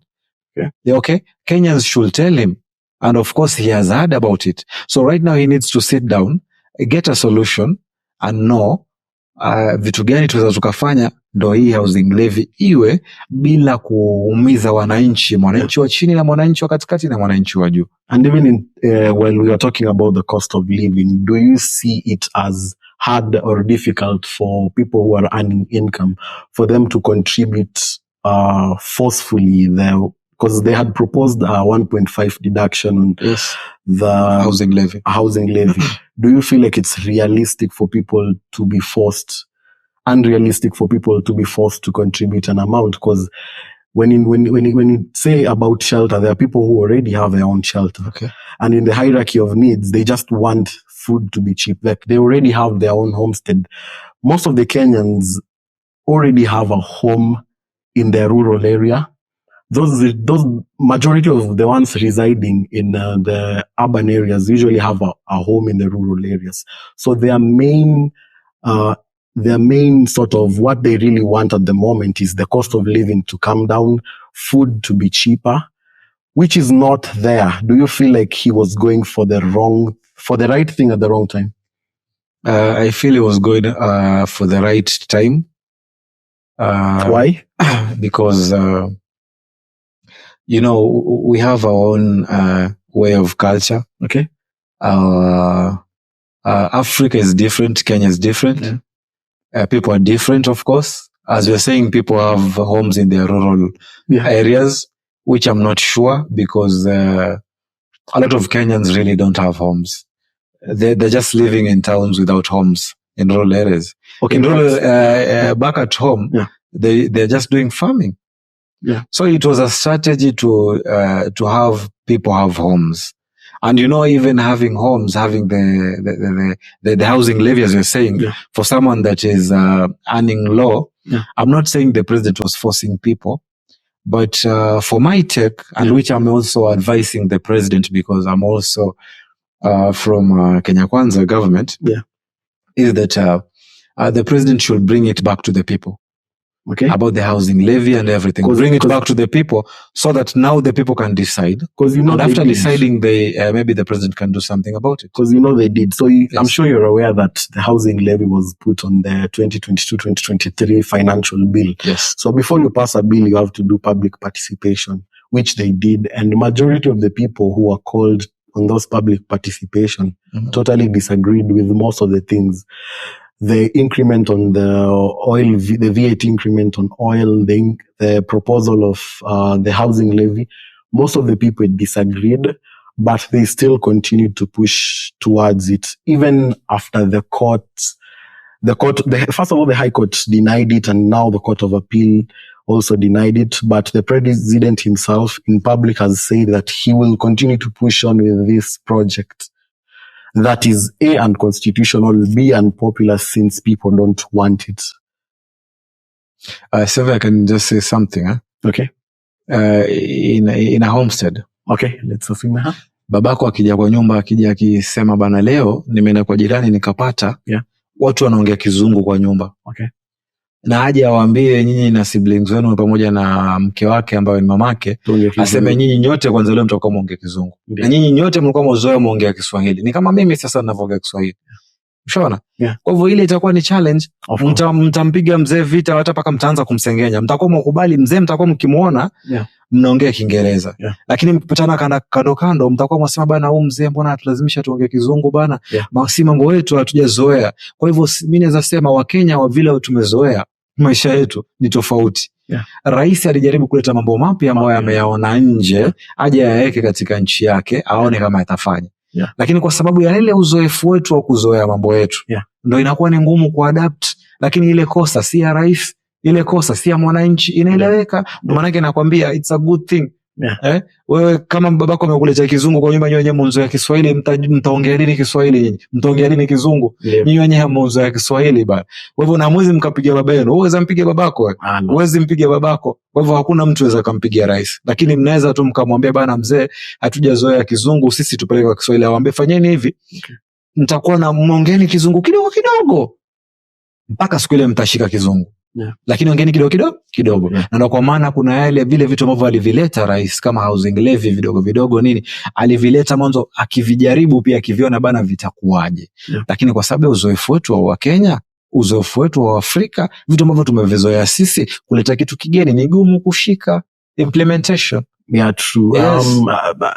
A: Okay? Kenyans should tell him. And of course he has heard about it. So right now he needs to sit down, get a solution and know vitu gani tuweza tukafanya ndo hii housing levy iwe bila kuumiza wananchi, mwananchi wa chini na mwananchi wa katikati na mwananchi wa juu.
B: And even when we are talking about the cost of living, do you see it as hard or difficult for people who are earning income for them to contribute forcefully there? Because they had proposed a 1.5 deduction on the
A: housing levy.
B: Do you feel like it's realistic for people to be forced, unrealistic for people to be forced to contribute an amount? Because when you say about shelter, there are people who already have their own shelter.
A: Okay.
B: And in the hierarchy of needs, they just want food to be cheap. Like they already have their own homestead. Most of the Kenyans already have a home in their rural area. Those majority of the ones residing in the urban areas usually have a home in the rural areas. So their main sort of what they really want at the moment is the cost of living to come down, food to be cheaper, which is not there. Do you feel like he was going for the right thing at the wrong time?
A: I feel he was going for the right time.
B: Why?
A: Because we have our own way of culture.
B: Okay.
A: Africa is different. Kenya is different. People are different, of course. As you're saying, people have homes in their rural areas, which I'm not sure, because a lot of Kenyans really don't have homes. They're just living in towns without homes in rural areas.
B: Okay.
A: In rural, back at home, they're just doing farming.
B: Yeah.
A: So it was a strategy to have people have homes. And even having homes, having the housing levy, as you're saying, for someone that is earning low, I'm not saying the president was forcing people, but for my take, and which I'm also advising the president, because I'm also from Kenya Kwanza government, is that the president should bring it back to the people.
B: Okay.
A: About the housing levy and everything. Bring it back to the people so that now the people can decide.
B: Because
A: and after deciding, maybe the president can do something about it.
B: Because they did. So I'm sure you're aware that the housing levy was put on the 2022-2023 financial bill.
A: Yes.
B: So before you pass a bill, you have to do public participation, which they did. And the majority of the people who were called on those public participation totally disagreed with most of the things. The increment on the oil, the VAT increment on oil, the proposal of the housing levy, most of the people disagreed, but they still continued to push towards it, even after the court, first of all, the High Court denied it, and now the Court of Appeal also denied it. But the president himself in public has said that he will continue to push on with this project. That is A, unconstitutional, B, unpopular, since people don't want it.
A: So if I can just say something.
B: Okay.
A: In a homestead.
B: Okay, let's assume.
A: Babako akija kwa nyumba, akija akisema bana leo nimeenda kwa jirani nikapata. Watu wanaongea kizungu kwa nyumba.
B: Okay.
A: Na haja awaambie nyinyi na siblings wenu pamoja na mke wake ambaye ni mamake, aseme nyinyi nyote kwanza leo mtakuwa muongea kizungu. Na nyinyi nyote mlikuwa mzoea muongea Kiswahili. Ni kama mimi sasa ninavyoongea Kiswahili. Ushaona? Kwa hivyo ile itakuwa ni challenge. Mtampiga mzee vita hata paka mtaanza kumsengenya. Mtakuwa mkubali mzee, mtakuwa mkimuona mnaongea Kiingereza. Lakini mkipatana kando mtakuwa mwasema bana, huyu mzee mbona atulazimisha tuongee Kizungu bana? Si mambo yetu hatujazoea. Kwa hivyo mimi naweza sema Wakenya wa vile tumezoea maisha yetu ni tofauti. Rais alijaribu kuleta mambo mapya ambayo ameyaona nje, aje yaweke katika nchi yake, aone kama atafanya. Lakini kwa sababu ya ile uzoefu wetu wa kuzoea mambo yetu, ndio inakuwa ni ngumu kuadapt. Lakini ile kosa si ya rais, ile kosa si ya mwananchi, inaeleweka. Ndio maana yake nakwambia it's a good thing. Wewe kama babako amekuletea Kizungu kwa nyumba, nyinyi mwanzo ya Kiswahili, mtaongea nini Kiswahili nyinyi? Mtaongea nini Kizungu? Nyinyi wenyewe mwanzo ya Kiswahili bana. Kwa hivyo na mwezi mkapiga baba yenu. Uweza mpige babako wewe. Uwezi mpige babako. Kwa hivyo hakuna mtu aweza kumpigia rais. Lakini mnaweza tu mkamwambia bana, mzee hatujazoea Kizungu, sisi tupeleke kwa Kiswahili. Awaambie fanyeni hivi. Mtakuwa na mwongeni Kizungu kidogo mpaka siku ile mtashika Kizungu. Lakini ongeni kidogo. Na ndio kwa maana kuna yale vile vitu ambavyo alivileta rais kama housing levy vidogo nini, alivileta mwanzo akivijaribu pia akiviona bana vitakuwaje. Lakini kwa sababu ya uzoefu wetu wa Kenya, uzoefu wetu wa Afrika, vitu ambavyo tumevizoea sisi, kuleta kitu kigeni ni gumu kushika implementation.
B: True. Yes.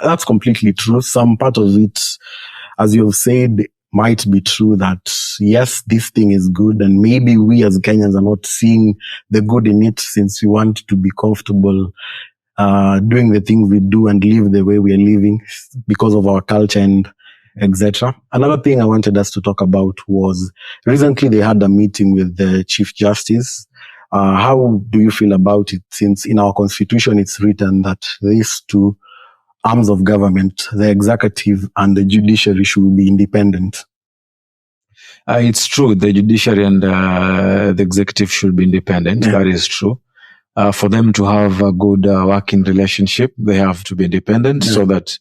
B: That's completely true. Some part of it, as you've said, might be true that yes, this thing is good, and maybe we as Kenyans are not seeing the good in it, since we want to be comfortable doing the things we do and live the way we are living because of our culture and etc. Another thing I wanted us to talk about was recently they had a meeting with the Chief Justice. How do you feel about it, since in our constitution it's written that these two arms of government, the executive and the judiciary, should be independent?
A: It's true. The judiciary and the executive should be independent. That is true. For them to have a good working relationship, they have to be independent, so that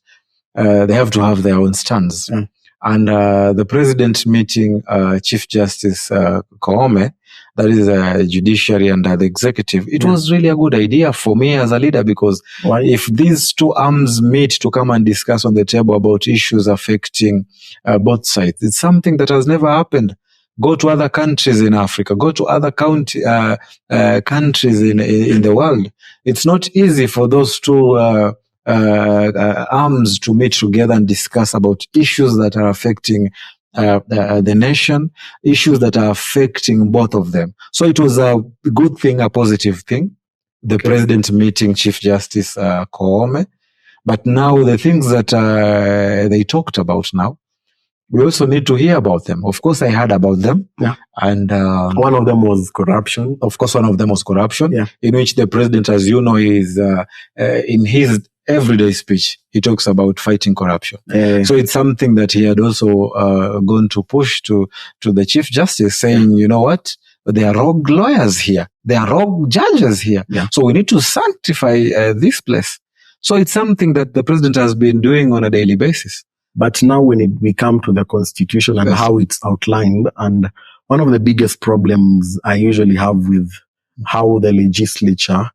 A: they have to have their own stands. And the president meeting Chief Justice Koome, that is the judiciary and the executive, it was really a good idea for me as a leader, because if these two arms meet to come and discuss on the table about issues affecting both sides, it's something that has never happened. Go to other countries in Africa, go to other countries in the world. It's not easy for those two arms to meet together and discuss about issues that are affecting the nation, issues that are affecting both of them. So it was a good thing, a positive thing, the president meeting Chief Justice Koome. But now the things that they talked about now, we also need to hear about them. Of course, I heard about them. And
B: one of them was corruption.
A: Of course, one of them was corruption, in which the president, as you know, is in his everyday speech, he talks about fighting corruption. So it's something that he had also gone to push to the Chief Justice, saying, you know what? There are rogue lawyers here. There are rogue judges here. So we need to sanctify this place. So it's something that the president has been doing on a daily basis.
B: But now when we come to the constitution and how it's outlined, and one of the biggest problems I usually have with how the legislature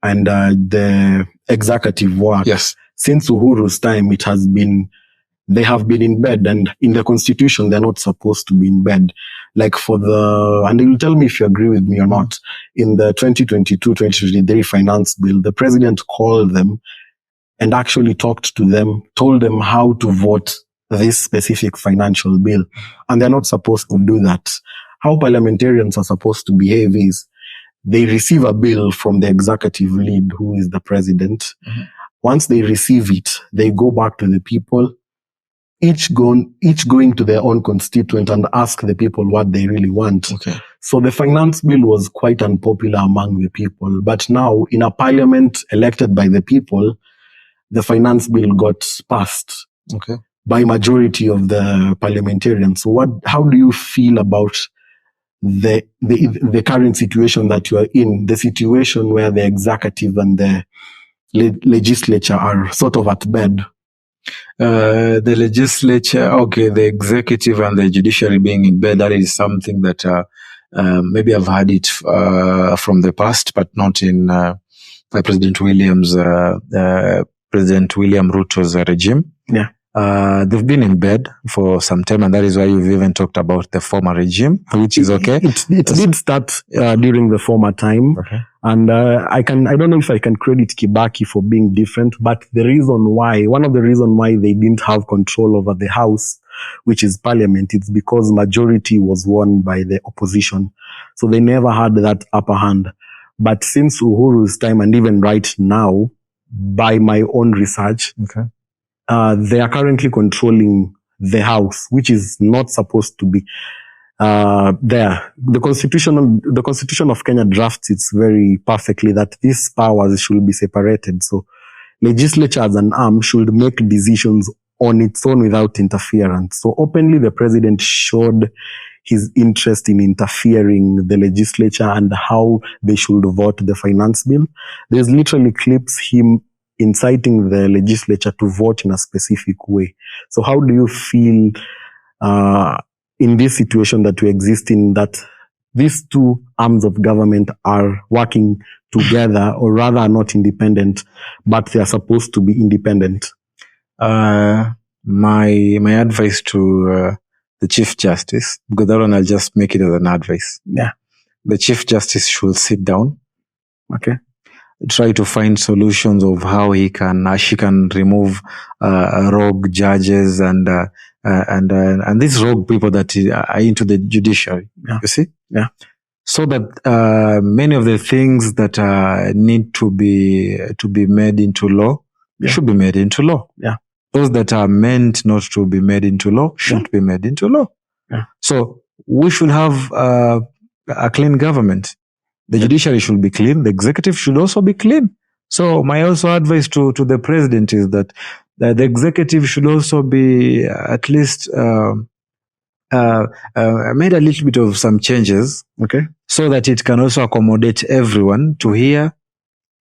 B: and the executive work, since Uhuru's time, they have been in bed, and in the constitution, they're not supposed to be in bed. Like and you'll tell me if you agree with me or not, in the 2022-2023 finance bill, the president called them and actually talked to them, told them how to vote this specific financial bill. And they're not supposed to do that. How parliamentarians are supposed to behave is they receive a bill from the executive lead, who is the president. Once they receive it, they go back to the people, each going to their own constituent and ask the people what they really want. So the finance bill was quite unpopular among the people. But now, in a parliament elected by the people, the finance bill got passed by majority of the parliamentarians. So how do you feel about the current situation that you are in, the situation where the executive and the legislature are sort of at bed?
A: The legislature, the executive and the judiciary being in bed, that is something that maybe I've had it from the past, but not in President William Ruto's regime. they've been in bed for some time, and that is why you've even talked about the former regime, which is okay.
B: It did start during the former time.
A: Okay.
B: And I don't know if I can credit Kibaki for being different, but one of the reasons why they didn't have control over the House, which is parliament, it's because majority was won by the opposition. So they never had that upper hand. But since Uhuru's time, and even right now, by my own research, they are currently controlling the House, which is not supposed to be there. The Constitution of Kenya drafts it very perfectly that these powers should be separated. So legislature as an arm should make decisions on its own without interference. So openly the president showed his interest in interfering the legislature and how they should vote the finance bill. There's literally clips him inciting the legislature to vote in a specific way. So how do you feel in this situation that we exist in, that these two arms of government are working together, or rather are not independent, but they are supposed to be independent?
A: My advice to the Chief Justice, because that one I'll just make it as an advice.
B: Yeah.
A: The Chief Justice should sit down.
B: Okay.
A: Try to find solutions of how she can remove rogue judges and these rogue people that are into the judiciary.
B: Yeah.
A: You see?
B: Yeah.
A: So that many of the things that need to be made into law should be made into law.
B: Yeah.
A: Those that are meant not to be made into law should be made into law.
B: Yeah.
A: So we should have a clean government. The judiciary should be clean. The executive should also be clean. So my also advice to the president is that the executive should also be at least made a little bit of some changes.
B: Okay.
A: So that it can also accommodate everyone to hear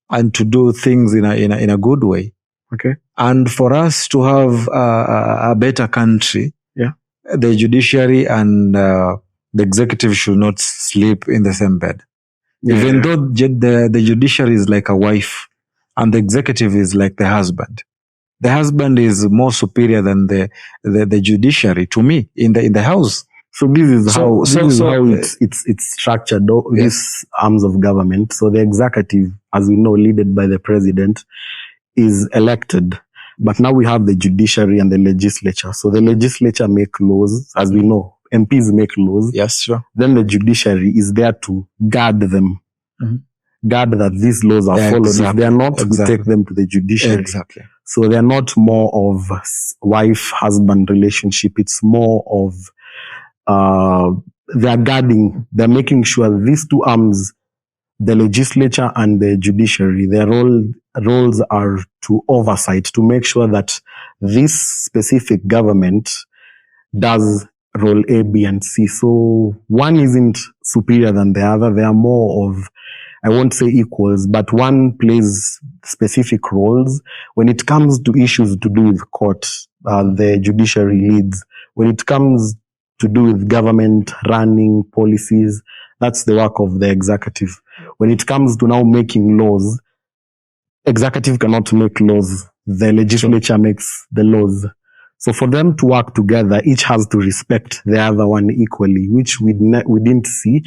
A: and to do things in a good way.
B: Okay.
A: And for us to have a better country, the judiciary and the executive should not sleep in the same bed. Even though the judiciary is like a wife and the executive is like the husband. The husband is more superior than the judiciary to me in the house.
B: So this is how it's structured, these arms of government. So the executive, as we know, led by the president, is elected. But now we have the judiciary and the legislature. So the legislature make laws, as we know. MPs make laws.
A: Yes, sure.
B: Then the judiciary is there to guard them. Mm-hmm. Guard that these laws are followed. Exactly. If they are not, we take them to the judiciary.
A: Exactly.
B: So they're not more of wife-husband relationship. It's more of they're guarding. They're making sure these two arms, the legislature and the judiciary, their roles are to oversight, to make sure that this specific government does role A, B, and C. So one isn't superior than the other. They are more of, I won't say equals, but one plays specific roles. When it comes to issues to do with court, the judiciary leads. When it comes to do with government running policies, that's the work of the executive. When it comes to now making laws, executive cannot make laws. The legislature makes the laws. So for them to work together, each has to respect the other one equally, which we didn't see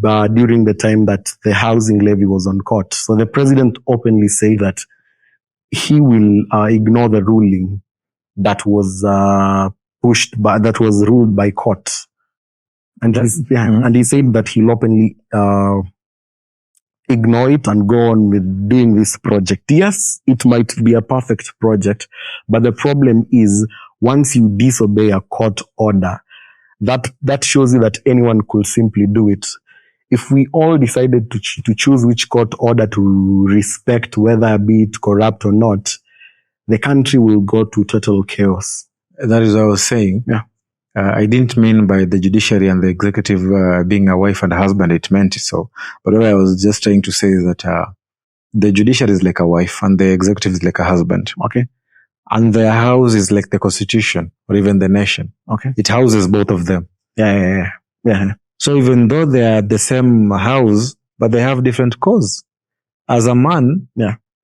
B: during the time that the housing levy was on court. So the president openly said that he will ignore the ruling that was that was ruled by court. And and he said that he'll openly ignore it and go on with doing this project. Yes, it might be a perfect project, but the problem is once you disobey a court order, that shows you that anyone could simply do it. If we all decided to choose which court order to respect, whether be it corrupt or not, the country will go to total chaos.
A: That is what I was saying.
B: Yeah.
A: I didn't mean by the judiciary and the executive being a wife and a husband, it meant so. But what I was just trying to say is that the judiciary is like a wife and the executive is like a husband.
B: Okay.
A: And their house is like the constitution or even the nation.
B: Okay.
A: It houses both of them.
B: Yeah.
A: So even though they are the same house, but they have different cause. As a man,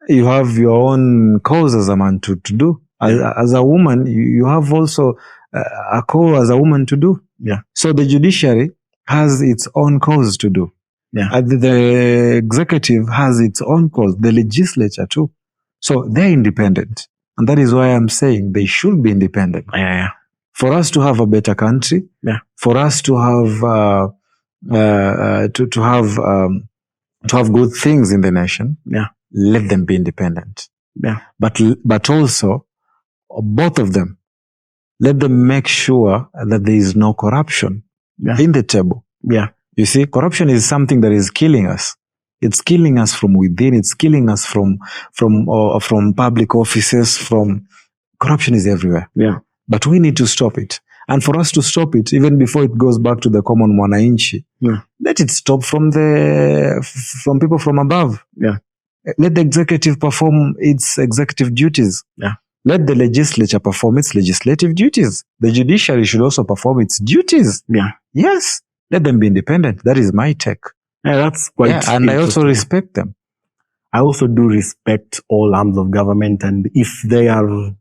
A: you have your own cause as a man to do. As a woman, you have also a call as a woman to do.
B: Yeah.
A: So the judiciary has its own cause to do.
B: Yeah.
A: The executive has its own cause, the legislature too. So they're independent. And that is why I'm saying they should be independent.
B: Yeah.
A: For us to have a better country, for us to have to have good things in the nation, let them be independent.
B: Yeah.
A: But also, both of them, let them make sure that there is no corruption in the table.
B: Yeah.
A: You see, corruption is something that is killing us. It's killing us from within. It's killing us from public offices. Corruption is everywhere.
B: Yeah.
A: But we need to stop it. And for us to stop it, even before it goes back to the common mwananchi, let it stop from people from above.
B: Yeah.
A: Let the executive perform its executive duties.
B: Yeah.
A: Let the legislature perform its legislative duties. The judiciary should also perform its duties.
B: Yeah.
A: Yes. Let them be independent. That is my take.
B: Yeah, that's quite
A: and I also respect them.
B: I also do respect all arms of government, and if they are,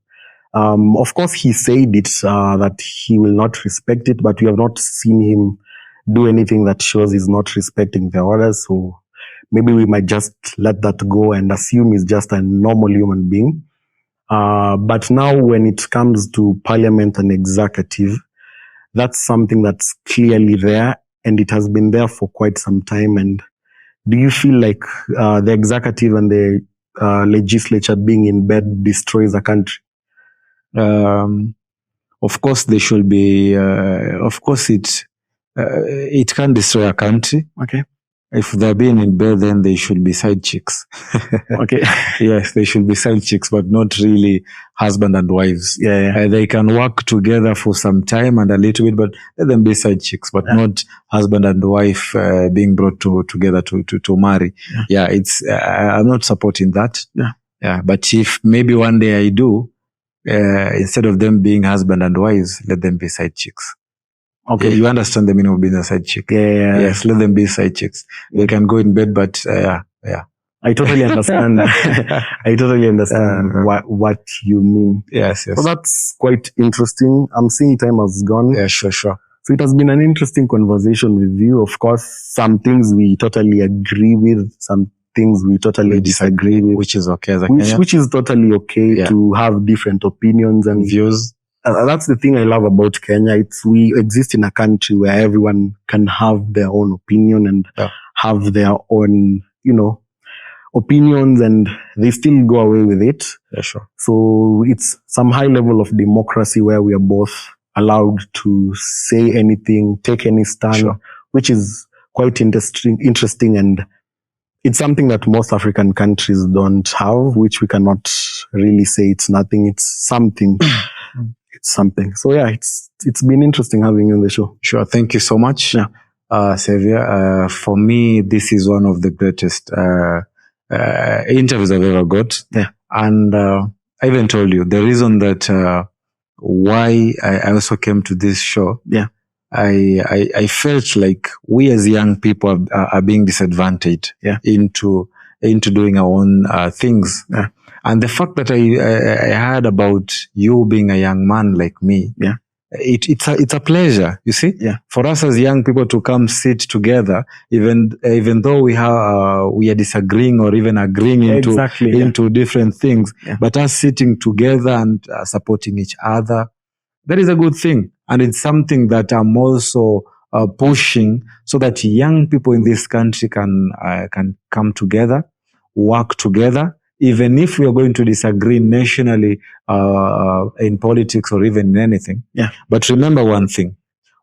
B: of course, he said it that he will not respect it, but we have not seen him do anything that shows he's not respecting the orders. So maybe we might just let that go and assume he's just a normal human being. But now, when it comes to parliament and executive, that's something that's clearly there, and it has been there for quite some time. And do you feel like the executive and the legislature being in bed destroys a country?
A: Of course, they should be. Of course, it can destroy a country.
B: Okay.
A: If they're being in bed, then they should be side chicks.
B: Okay.
A: Yes, they should be side chicks, but not really husband and wives.
B: Yeah.
A: They can work together for some time and a little bit, but let them be side chicks, but not husband and wife being brought together to marry. Yeah, I'm not supporting that. Yeah. But if maybe one day I do, instead of them being husband and wives, let them be side chicks.
B: Okay.
A: You understand the meaning of being a side chick?
B: Yeah.
A: Yes, let them be side chicks. They can go in bed, but yeah.
B: I totally understand. I totally understand what you mean.
A: Yes.
B: So that's quite interesting. I'm seeing time has gone.
A: Yeah, sure.
B: So it has been an interesting conversation with you. Of course, some things we totally agree with, some things we totally disagree with.
A: Which is okay.
B: Which is totally okay to have different opinions and
A: views.
B: That's the thing I love about Kenya. We exist in a country where everyone can have their own opinion and have their own, opinions, and they still go away with it.
A: Yeah, sure.
B: So it's some high level of democracy where we are both allowed to say anything, take any stand, which is quite interesting, and it's something that most African countries don't have, which we cannot really say it's nothing. It's something. It's something. So yeah, it's been interesting having you on the show.
A: Sure. Thank you so much, Xavier. For me, this is one of the greatest interviews I've ever got.
B: Yeah.
A: And I even told you the reason that why I also came to this show.
B: Yeah.
A: I felt like we as young people are being disadvantaged into doing our own things.
B: Yeah.
A: And the fact that I heard about you being a young man like me, it's a pleasure, you see, for us as young people to come sit together, even though we are disagreeing or even agreeing into different things, but us sitting together and supporting each other, that is a good thing. And it's something that I'm also pushing so that young people in this country can come together, work together, even if we are going to disagree nationally in politics or even in anything.
B: Yeah.
A: But remember one thing,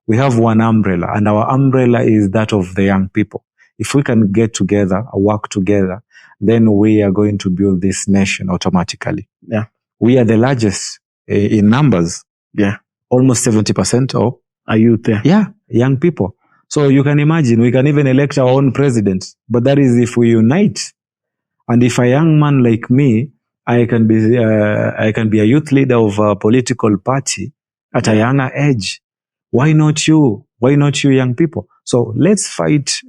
A: we have one umbrella, and our umbrella is that of the young people. If we can get together, work together, then we are going to build this nation automatically.
B: Yeah.
A: We are the largest in numbers.
B: Yeah.
A: Almost 70% of
B: are youth there.
A: Yeah, young people. So you can imagine, we can even elect our own president, but that is if we unite. And if a young man like me, I can be a youth leader of a political party at a younger age. Why not you? Why not you young people? So let's fight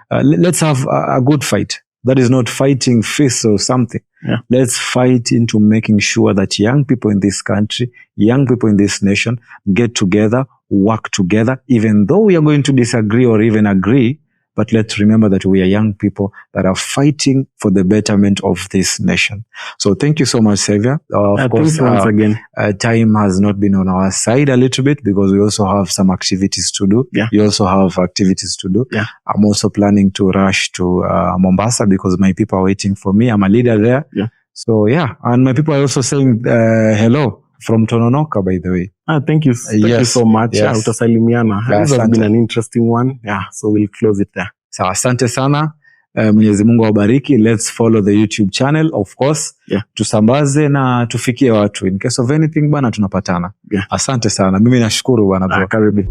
A: let's have a good fight. That is not fighting fists or something. Let's fight into making sure that young people in this country, young people in this nation get together, work together, even though we are going to disagree or even agree. But let's remember that we are young people that are fighting for the betterment of this nation. So thank you so much, Xavier. Of course,
B: once again,
A: time has not been on our side a little bit because we also have some activities to do. You also have activities to do. I'm also planning to rush to Mombasa because my people are waiting for me. I'm a leader there. So and my people are also saying hello from Tononoka, by the way.
B: Thank you. Thank you so much. Utasalimiana. This has been an interesting one. So we'll close it there.
A: So asante sana. Mwenyezi Mungu awabariki. Let's follow the YouTube channel, of course. Tusambaze na tufikie watu. In case of anything bana tunapatana. Asante sana. Mimi nashukuru bana bro.
B: Karibu.